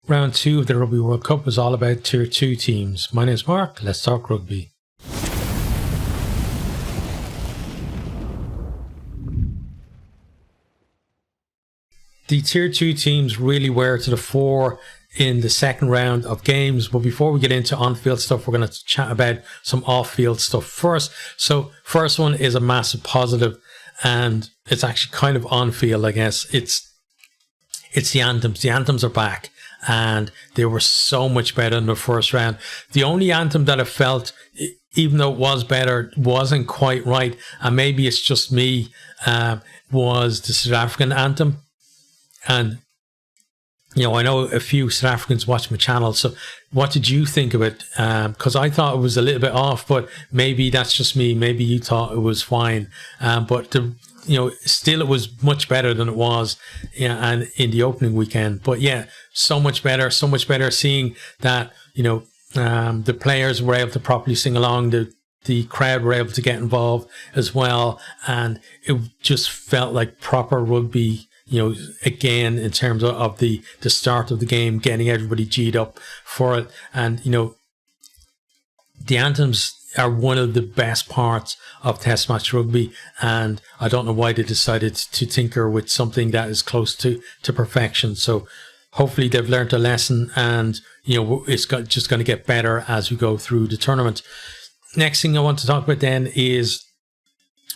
Round 2 of the Rugby World Cup was all about Tier 2 teams. My name is Mark, let's talk rugby. The Tier 2 teams really were to the fore in the second round of games, but before we get into on-field stuff, we're going to chat about some off-field stuff first. So first one is a massive positive, and it's actually kind of on-field, I guess. It's the anthems. The anthems are back, and they were so much better in the first round. The only anthem that I felt, even though it was better, wasn't quite right, and maybe it's just me, was the South African anthem. And you know, I know a few South Africans watch my channel, so what did you think of it? Because I thought it was a little bit off, but maybe that's just me. Maybe you thought it was fine, but still it was much better than it was, and in the opening weekend. But yeah, so much better seeing that, the players were able to properly sing along, the crowd were able to get involved as well, and it just felt like proper rugby. Again, in terms of the start of the game, getting everybody G'd up for it. And, the anthems are one of the best parts of Test match rugby. And I don't know why they decided to tinker with something that is close to perfection. So hopefully they've learned a lesson, and, it's just going to get better as we go through the tournament. Next thing I want to talk about then is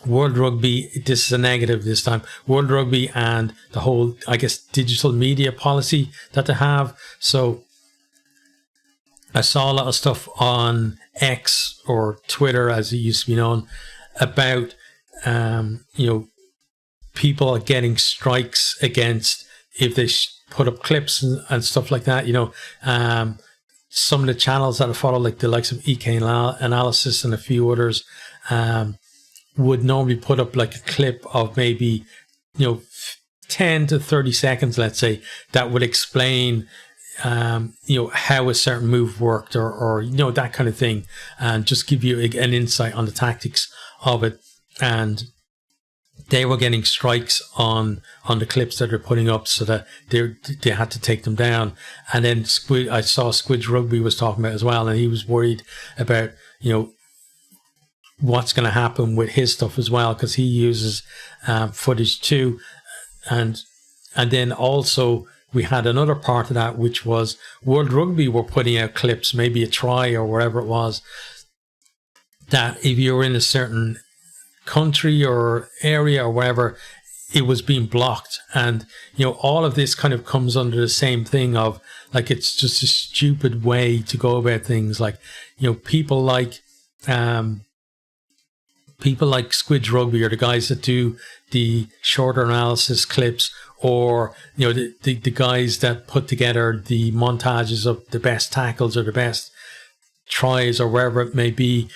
World Rugby. This is a negative this time. World Rugby and the whole, I guess, digital media policy that they have. So I saw a lot of stuff on X, or Twitter as it used to be known, about people getting strikes against if they put up clips and stuff like that. Some of the channels that I follow, like the likes of EK Analysis and a few others, would normally put up like a clip of maybe 10 to 30 seconds, let's say, that would explain how a certain move worked, or that kind of thing, and just give you an insight on the tactics of it. And they were getting strikes on the clips that they're putting up, so that they had to take them down. And then I saw Squidge Rugby was talking about as well, and he was worried about what's going to happen with his stuff as well, because he uses footage too. And then also we had another part of that, which was World Rugby were putting out clips, maybe a try or wherever it was, that if you were in a certain country or area or wherever, it was being blocked. And all of this kind of comes under the same thing of, like, it's just a stupid way to go about things. Like, people like Squidge Rugby, or the guys that do the shorter analysis clips, or the guys that put together the montages of the best tackles or the best tries or wherever it may be.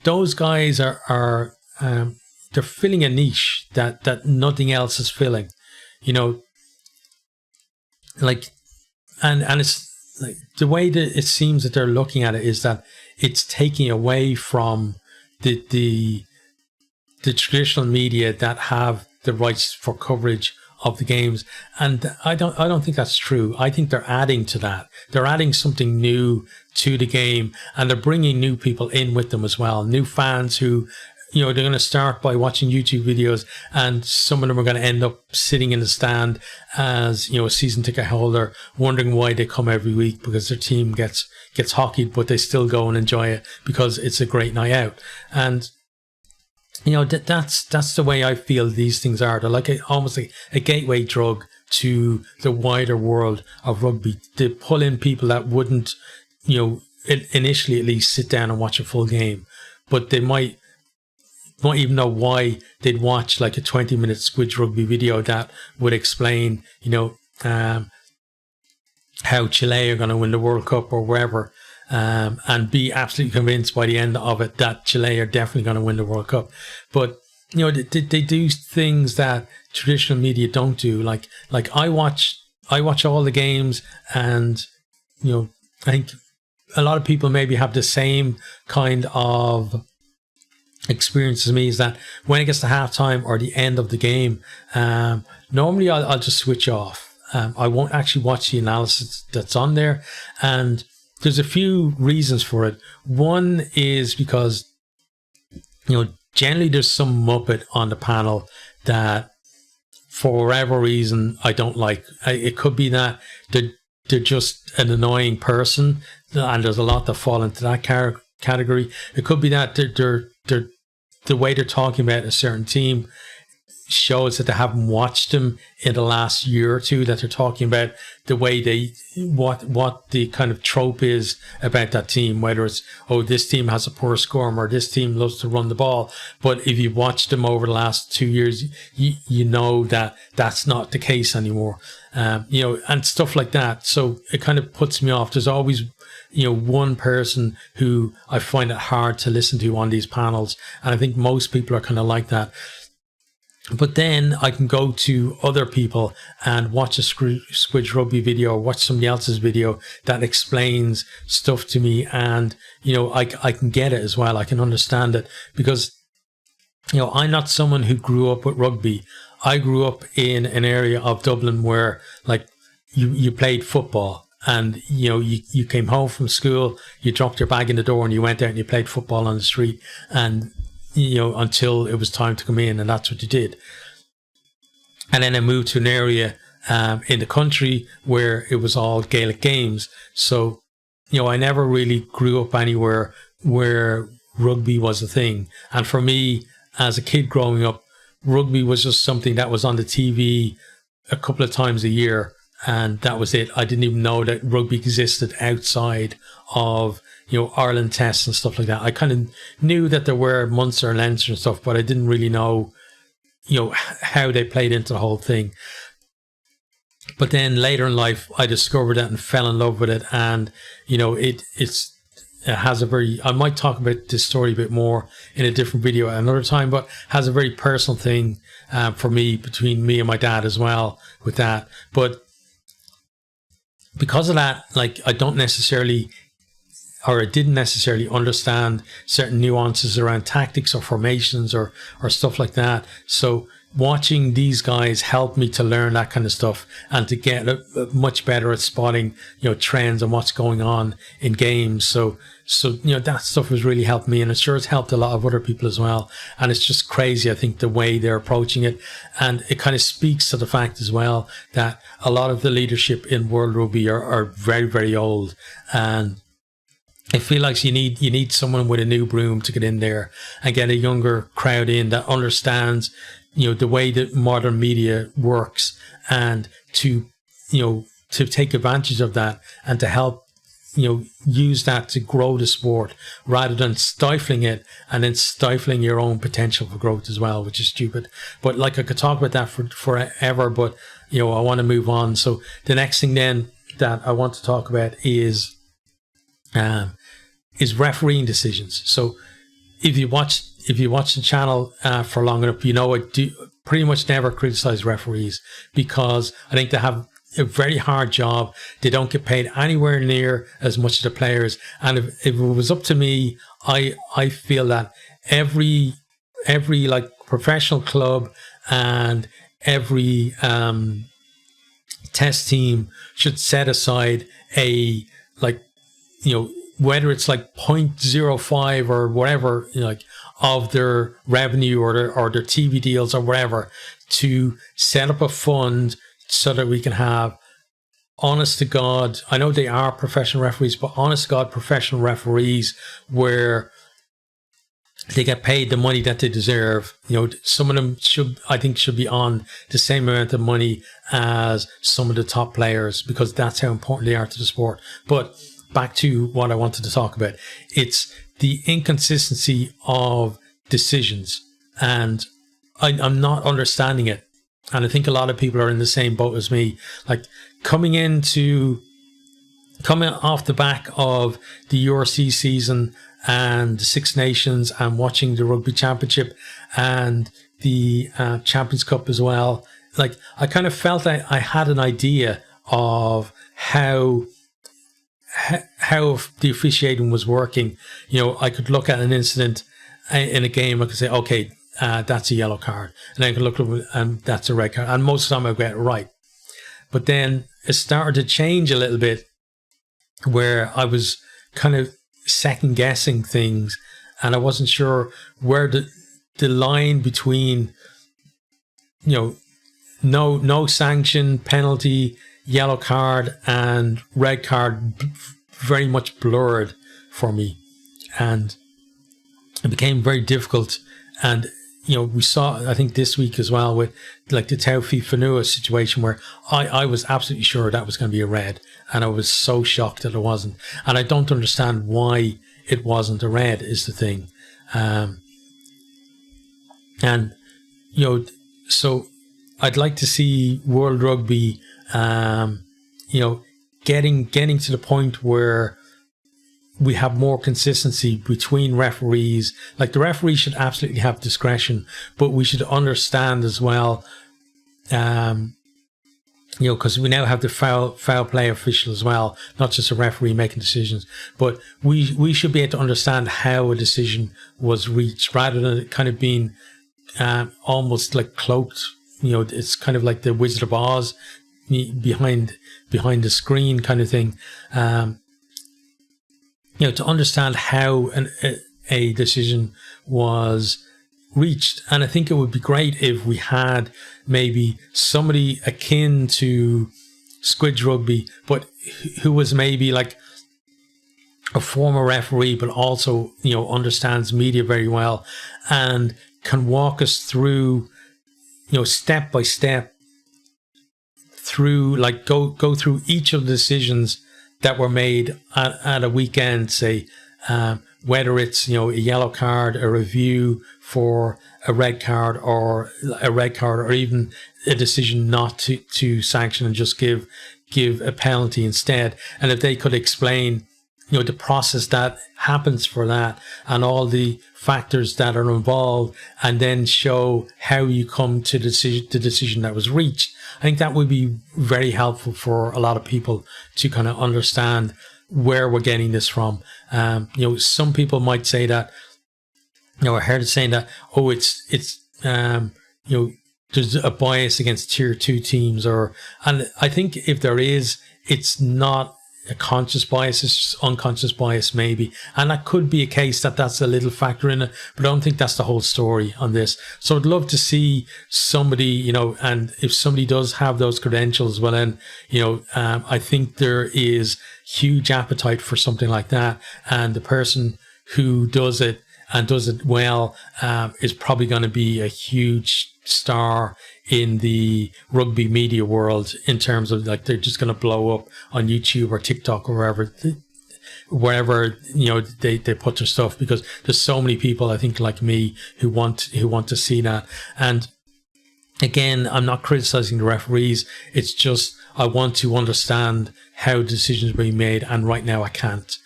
Those guys are they're filling a niche that nothing else is filling. Like, and it's like the way that it seems that they're looking at it is that it's taking away from the traditional media that have the rights for coverage of the games. And I don't think that's true. I think they're adding to that. They're adding something new to the game, and they're bringing new people in with them as well. New fans who, they're going to start by watching YouTube videos, and some of them are going to end up sitting in the stand as, a season ticket holder, wondering why they come every week, because their team gets hockeyed, but they still go and enjoy it because it's a great night out. And that's the way I feel these things are. They're like almost like a gateway drug to the wider world of rugby. They pull in people that wouldn't, initially at least sit down and watch a full game, but they might not even know why they'd watch like a 20-minute Squidge Rugby video that would explain, how Chile are going to win the World Cup or wherever. And be absolutely convinced by the end of it that Chile are definitely going to win the World Cup. But they do things that traditional media don't do. Like I watch all the games, and I think a lot of people maybe have the same kind of experience as me, is that when it gets to halftime or the end of the game, normally I'll just switch off. I won't actually watch the analysis that's on there. And there's a few reasons for it. One is because, generally there's some muppet on the panel that, for whatever reason, I don't like. It could be that they're just an annoying person, and there's a lot that fall into that category. It could be that they're the way they're talking about a certain team shows that they haven't watched them in the last year or two, that they're talking about the way what the kind of trope is about that team, whether it's, oh, this team has a poor score, or this team loves to run the ball. But if you watch them over the last 2 years, you know that that's not the case anymore, and stuff like that. So it kind of puts me off. There's always one person who I find it hard to listen to on these panels, and I think most people are kind of like that. But then I can go to other people and watch a Squidge Rugby video, or watch somebody else's video that explains stuff to me, and I can get it as well. I can understand it, because I'm not someone who grew up with rugby. I grew up in an area of Dublin where, like, you played football, and you came home from school, you dropped your bag in the door, and you went out and you played football on the street, and until it was time to come in, and that's what you did. And then I moved to an area in the country where it was all Gaelic games. So, I never really grew up anywhere where rugby was a thing. And for me, as a kid growing up, rugby was just something that was on the TV a couple of times a year, and that was it. I didn't even know that rugby existed outside of Ireland tests and stuff like that. I kind of knew that there were Munster and Leinster and stuff, but I didn't really know, how they played into the whole thing. But then later in life, I discovered it and fell in love with it. And, it has a very, I might talk about this story a bit more in a different video at another time, but has a very personal thing for me, between me and my dad as well with that. But because of that, like, I didn't necessarily understand certain nuances around tactics or formations or stuff like that. So watching these guys helped me to learn that kind of stuff, and to get much better at spotting, trends and what's going on in games. So that stuff has really helped me, and it sure has helped a lot of other people as well. And it's just crazy, I think, the way they're approaching it. And it kind of speaks to the fact as well that a lot of the leadership in World Rugby are very, very old, and I feel like you need someone with a new broom to get in there and get a younger crowd in that understands, the way that modern media works, and to take advantage of that, and to help, use that to grow the sport, rather than stifling it and then stifling your own potential for growth as well, which is stupid. But like, I could talk about that for forever, but I want to move on. So the next thing then that I want to talk about is refereeing decisions. So if you watch the channel for long enough, I do pretty much never criticize referees, because I think they have a very hard job. They don't get paid anywhere near as much as the players. And if it was up to me, I feel that every like professional club and every test team should set aside a, like, whether it's like 0.05 or whatever, like, of their revenue or their TV deals or whatever, to set up a fund so that we can have, honest to God, I know they are professional referees, but honest to God professional referees, where they get paid the money that they deserve. Some of them I think should be on the same amount of money as some of the top players, because that's how important they are to the sport. But back to what I wanted to talk about. It's the inconsistency of decisions, and I'm not understanding it. And I think a lot of people are in the same boat as me. Like, coming off the back of the URC season and the Six Nations, and watching the Rugby Championship and the Champions Cup as well, like, I kind of felt I had an idea of how the officiating was working. I could look at an incident in a game, I could say, okay, that's a yellow card, and I could look at it and that's a red card, and most of the time I get it right. But then it started to change a little bit, where I was kind of second guessing things, and I wasn't sure where the line between, no sanction, penalty, yellow card, and red card very much blurred for me, and it became very difficult. And we saw, I think this week as well, with like the Taufi Fanua situation, where I was absolutely sure that was going to be a red, and I was so shocked that it wasn't. And I don't understand why it wasn't a red is the thing. And so I'd like to see World Rugby, getting to the point where we have more consistency between referees. Like, the referee should absolutely have discretion, but we should understand as well, because we now have the foul play official as well, not just a referee making decisions. But we should be able to understand how a decision was reached, rather than it kind of being almost like cloaked. It's kind of like the Wizard of Oz behind the screen kind of thing. To understand how a decision was reached. And I think it would be great if we had maybe somebody akin to Squidge Rugby, but who was maybe like a former referee, but also, understands media very well, and can walk us through, step by step through, like go through each of the decisions that were made at a weekend, say, whether it's, a yellow card, a review for a red card, or even a decision not to sanction and just give a penalty instead. And if they could explain, the process that happens for that, and all the factors that are involved, and then show how you come to the decision that was reached, I think that would be very helpful for a lot of people to kind of understand where we're getting this from. Some people might say that, I heard it saying that, it's there's a bias against tier 2 teams, and I think if there is, it's not a conscious bias, it's just unconscious bias maybe, and that could be a case that's a little factor in it, but I don't think that's the whole story on this. So I'd love to see somebody, and if somebody does have those credentials, well then, I think there is huge appetite for something like that, and the person who does it and does it well is probably going to be a huge star in the rugby media world, in terms of like they're just going to blow up on YouTube or TikTok or wherever they put their stuff, because there's so many people, I think, like me, who want to see that. And again, I'm not criticizing the referees, it's just I want to understand how decisions are being made, and right now I can't.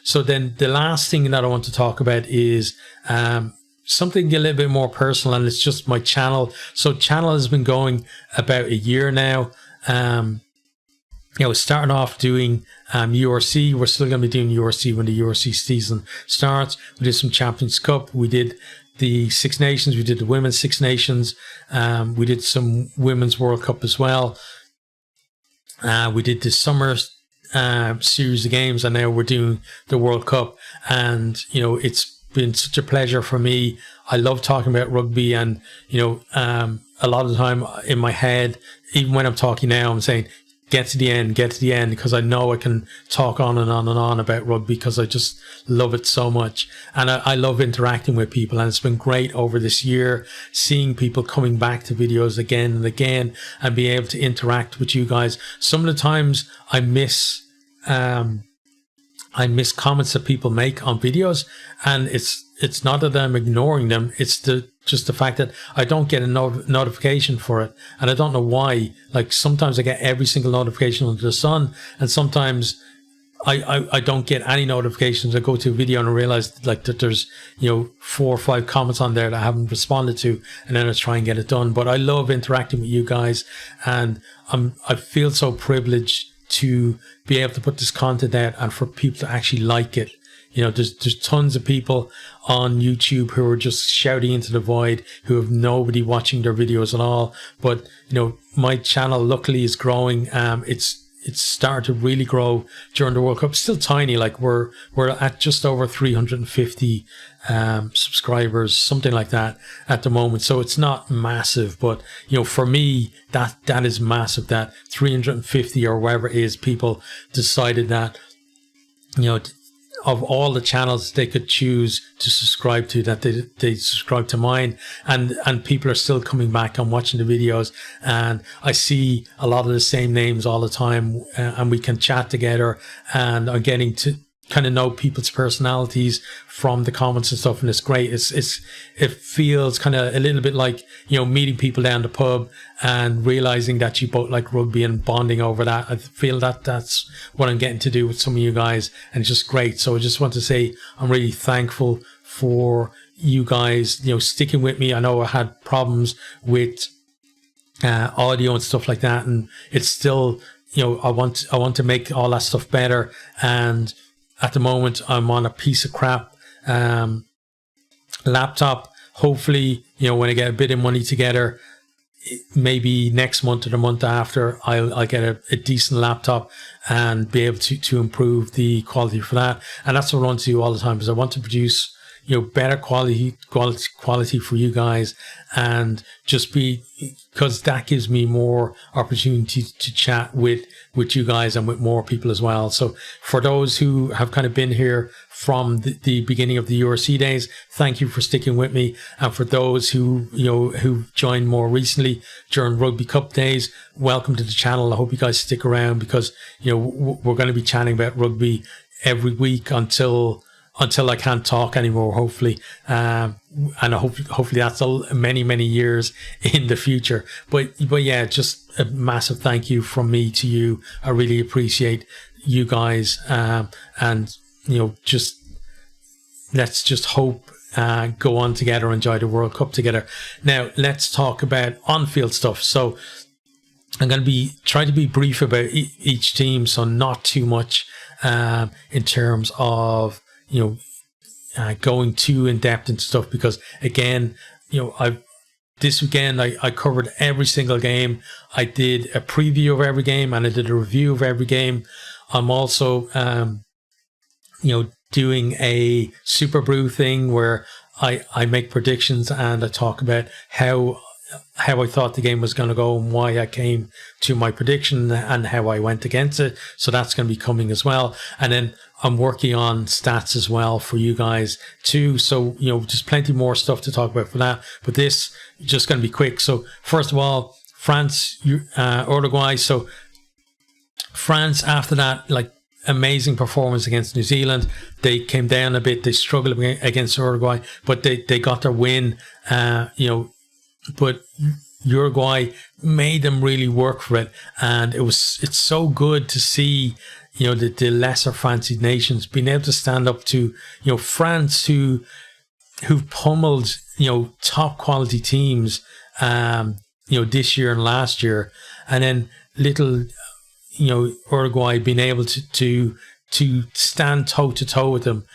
So then the last thing that I want to talk about is something a little bit more personal, and it's just my channel. So channel has been going about a year now. Starting off doing URC. We're still going to be doing URC when the URC season starts. We did some Champions Cup. We did the Six Nations. We did the Women's Six Nations. We did some Women's World Cup as well. We did the summer series of games, and now we're doing the World Cup. And it's been such a pleasure for me. I love talking about rugby, and a lot of the time in my head, even when I'm talking now, I'm saying get to the end, because I know I can talk on and on and on about rugby, because I just love it so much. And I love interacting with people, and it's been great over this year, seeing people coming back to videos again and again, and being able to interact with you guys. Some of the times I miss comments that people make on videos, and it's not that I'm ignoring them, it's just the fact that I don't get a notification for it, and I don't know why. Like, sometimes I get every single notification under the sun, and sometimes I don't get any notifications. I go to a video and I realize like that there's 4 or 5 comments on there that I haven't responded to, and then I try and get it done. But I love interacting with you guys, and I feel so privileged to be able to put this content out, and for people to actually like it. there's tons of people on YouTube who are just shouting into the void, who have nobody watching their videos at all. But my channel luckily is growing. It's started to really grow during the World Cup. Still tiny, like we're at just over 350 subscribers, something like that at the moment. So it's not massive, but for me, that is massive. That 350 or whatever it is, people decided that of all the channels they could choose to subscribe to, that they subscribe to mine, and people are still coming back and watching the videos, and I see a lot of the same names all the time, and we can chat together, and I'm getting to kind of know people's personalities from the comments and stuff, and it's great. It feels kind of a little bit like meeting people down the pub and realizing that you both like rugby and bonding over that. I feel that that's what I'm getting to do with some of you guys, and it's just great. So I just want to say I'm really thankful for you guys sticking with me. I know I had problems with audio and stuff like that, and it's still I want to make all that stuff better. And at the moment, I'm on a piece of crap laptop. Hopefully, when I get a bit of money together, maybe next month or the month after, I'll get a decent laptop and be able to improve the quality for that. And that's what I want to do all the time, because I want to produce better quality for you guys, and just because that gives me more opportunity to chat with you guys and with more people as well. So for those who have kind of been here from the beginning of the URC days, thank you for sticking with me. And for those who who joined more recently during Rugby Cup days, welcome to the channel. I hope you guys stick around, because we're going to be chatting about rugby every week until I can't talk anymore, hopefully. And hopefully that's many years in the future. But yeah, just a massive thank you from me to you. I really appreciate you guys. And just let's just hope go on together, enjoy the World Cup together. Now let's talk about on-field stuff. So I'm going to try to be brief about each team, so not too much in terms of going too in depth into stuff, because again, this weekend I covered every single game. I did a preview of every game, and I did a review of every game. I'm also doing a Super Brew thing where I make predictions and I talk about how I thought the game was going to go and why I came to my prediction and how I went against it. So that's going to be coming as well. And then I'm working on stats as well for you guys too. So, there's plenty more stuff to talk about for that. But this is just going to be quick. So first of all, France, Uruguay. So France, after that, amazing performance against New Zealand. They came down a bit. They struggled against Uruguay, but they got their win, but Uruguay made them really work for it, and it's so good to see the lesser fancied nations being able to stand up to France, who've pummeled top quality teams this year and last year, and then little Uruguay being able to stand toe to toe with them.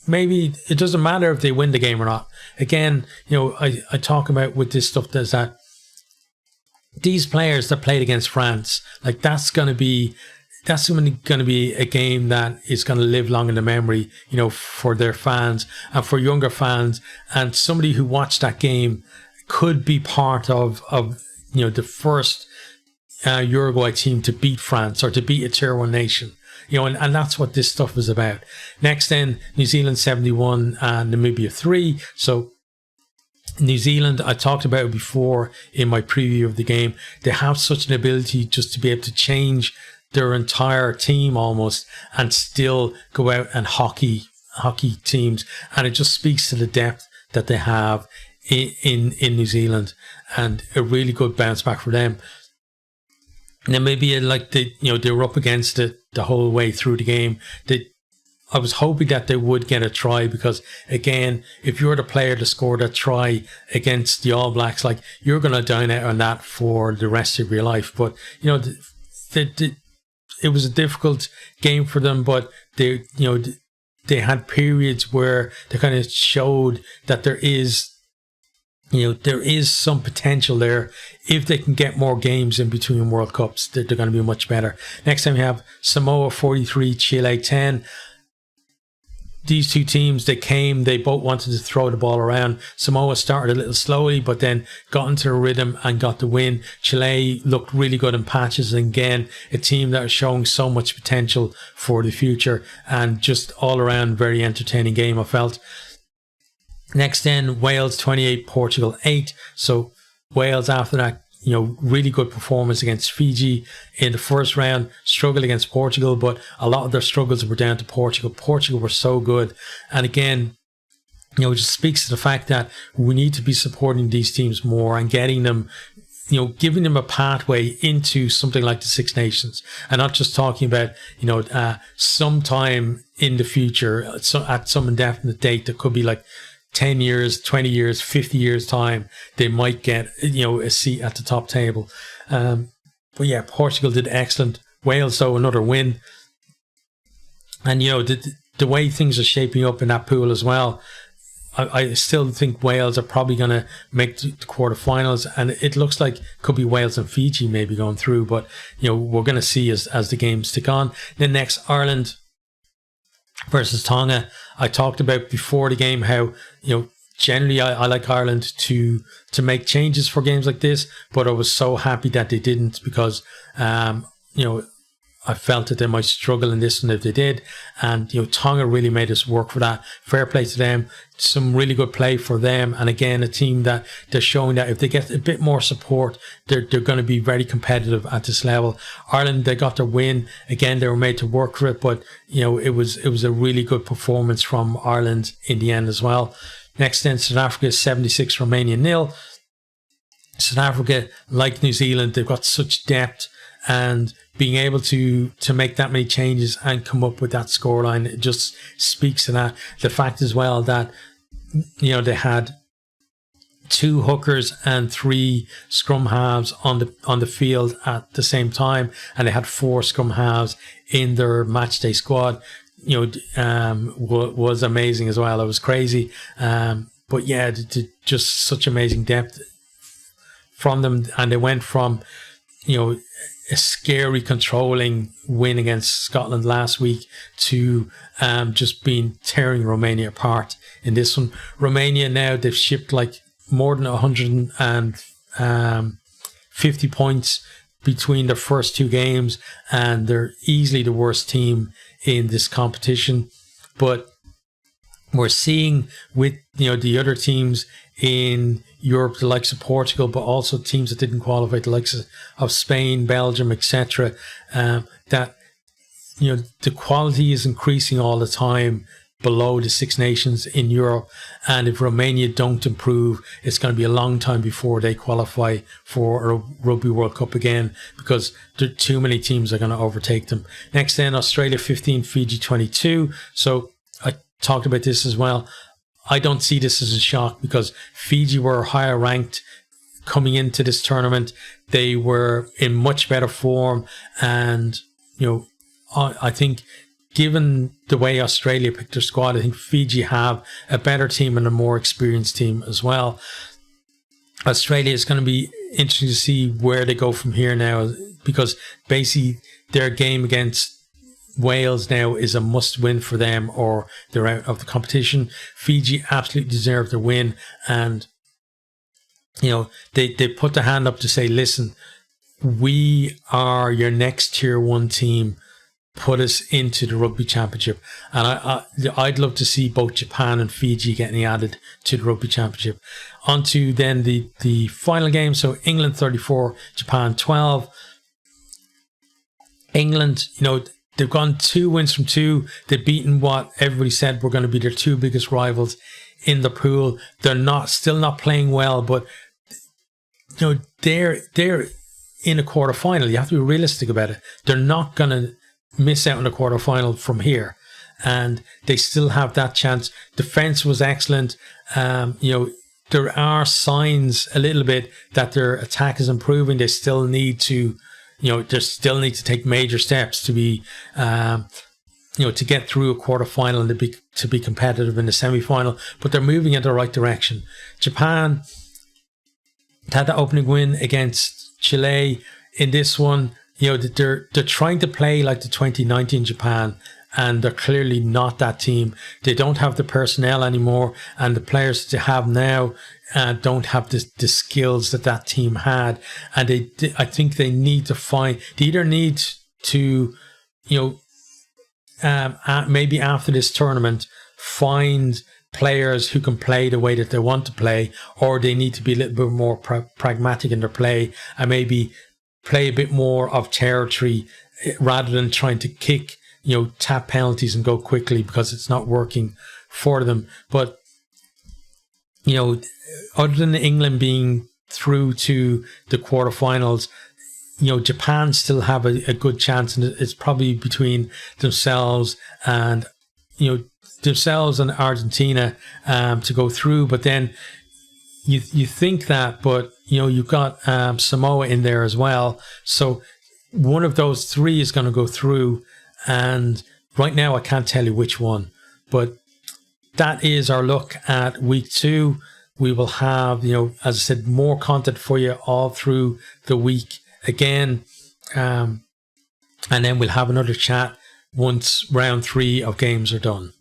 Maybe it doesn't matter if they win the game or not. Again, I talk about with this stuff that these players that played against France, that's going to be a game that is going to live long in the memory, for their fans and for younger fans. And somebody who watched that game could be part of the first Uruguay team to beat France or to beat a tier 1 nation. And that's what this stuff is about. Next then, New Zealand 71 and Namibia 3. So New Zealand, I talked about it before in my preview of the game. They have such an ability just to be able to change their entire team almost and still go out and hockey teams. And it just speaks to the depth that they have in New Zealand, and a really good bounce back for them. Namibia, they were up against it the whole way through the game. I was hoping that they would get a try, because again, if you're the player to score that try against the All Blacks, you're going to dine out on that for the rest of your life. But it was a difficult game for them, but they they had periods where they kind of showed that there is some potential there. If they can get more games in between World Cups, they're going to be much better. Next time we have Samoa 43, Chile 10. These two teams, they both wanted to throw the ball around. Samoa started a little slowly, but then got into a rhythm and got the win. Chile looked really good in patches. And again, a team that is showing so much potential for the future, and just all around very entertaining game, I felt. Next then, Wales 28, Portugal 8. So Wales after that, really good performance against Fiji in the first round, struggled against Portugal, but a lot of their struggles were down to Portugal. Portugal were so good. And again, it just speaks to the fact that we need to be supporting these teams more and getting them, giving them a pathway into something like the Six Nations, and not just talking about, sometime in the future, at some indefinite date that could be like 10 years, 20 years, 50 years time, they might get, a seat at the top table. But yeah, Portugal did excellent. Wales, though, another win. And, the way things are shaping up in that pool as well, I still think Wales are probably going to make the quarterfinals, and it looks like it could be Wales and Fiji maybe going through, but, we're going to see as the games tick on. Then next, Ireland versus Tonga. I talked about before the game how, generally I like Ireland to make changes for games like this, but I was so happy that they didn't, because, I felt that they might struggle in this one if they did. And, Tonga really made us work for that. Fair play to them. Some really good play for them. And again, a team that they're showing that if they get a bit more support, they're going to be very competitive at this level. Ireland, they got their win. Again, they were made to work for it, but, it was a really good performance from Ireland in the end as well. Next then, South Africa 76, Romania 0. South Africa, like New Zealand, they've got such depth, and being able to make that many changes and come up with that scoreline, it just speaks to that. The fact as well that, they had 2 hookers and 3 scrum halves on the field at the same time, and they had 4 scrum halves in their matchday squad. Was amazing as well. It was crazy. But yeah, just such amazing depth from them. And they went from, a scary controlling win against Scotland last week to just tearing Romania apart in this one. Romania now, they've shipped like more than 150 points between their first 2 games, and they're easily the worst team in this competition. But we're seeing with the other teams in Europe, the likes of Portugal, but also teams that didn't qualify, the likes of Spain, Belgium, etc., that the quality is increasing all the time below the Six Nations in Europe. And if Romania don't improve, it's going to be a long time before they qualify for a Rugby World Cup again, because there are too many teams that are going to overtake them. Next then, Australia 15, Fiji 22. So I talked about this as well. I don't see this as a shock, because Fiji were higher ranked coming into this tournament. They were in much better form, and I think, given the way Australia picked their squad, I think Fiji have a better team and a more experienced team as well. Australia is going to be interesting to see where they go from here now, because basically their game against Wales now is a must win for them, or they're out of the competition. Fiji absolutely deserve their win, and they put the hand up to say, listen, we are your next tier 1 team. Put us into the Rugby Championship. And I'd love to see both Japan and Fiji getting added to the Rugby Championship. On to then the final game. So England 34, Japan 12. England, they've gone 2 wins from 2. They've beaten what everybody said were going to be their 2 biggest rivals in the pool. They're still not playing well, but they're in a quarterfinal. You have to be realistic about it. They're not going to miss out on the quarterfinal from here, and they still have that chance. Defense was excellent. There are signs a little bit that their attack is improving. They still need to, they still need to take major steps to be to get through a quarterfinal and to be competitive in the semi-final, but they're moving in the right direction. Japan had the opening win against Chile. In this one, they're trying to play like the 2019 Japan, and they're clearly not that team. They don't have the personnel anymore, and the players that they have now don't have the skills that team had. And I think they need to they either need to, maybe after this tournament, find players who can play the way that they want to play, or they need to be a little bit more pragmatic in their play and maybe play a bit more of territory rather than trying to kick, tap penalties and go quickly, because it's not working for them. But, other than England being through to the quarterfinals, Japan still have a good chance, and it's probably between themselves and Argentina to go through. But then you think that, but you've got Samoa in there as well, so one of those three is going to go through, and right now I can't tell you which one. But that is our look at week 2. We will have, as I said, more content for you all through the week again, and then we'll have another chat once round 3 of games are done.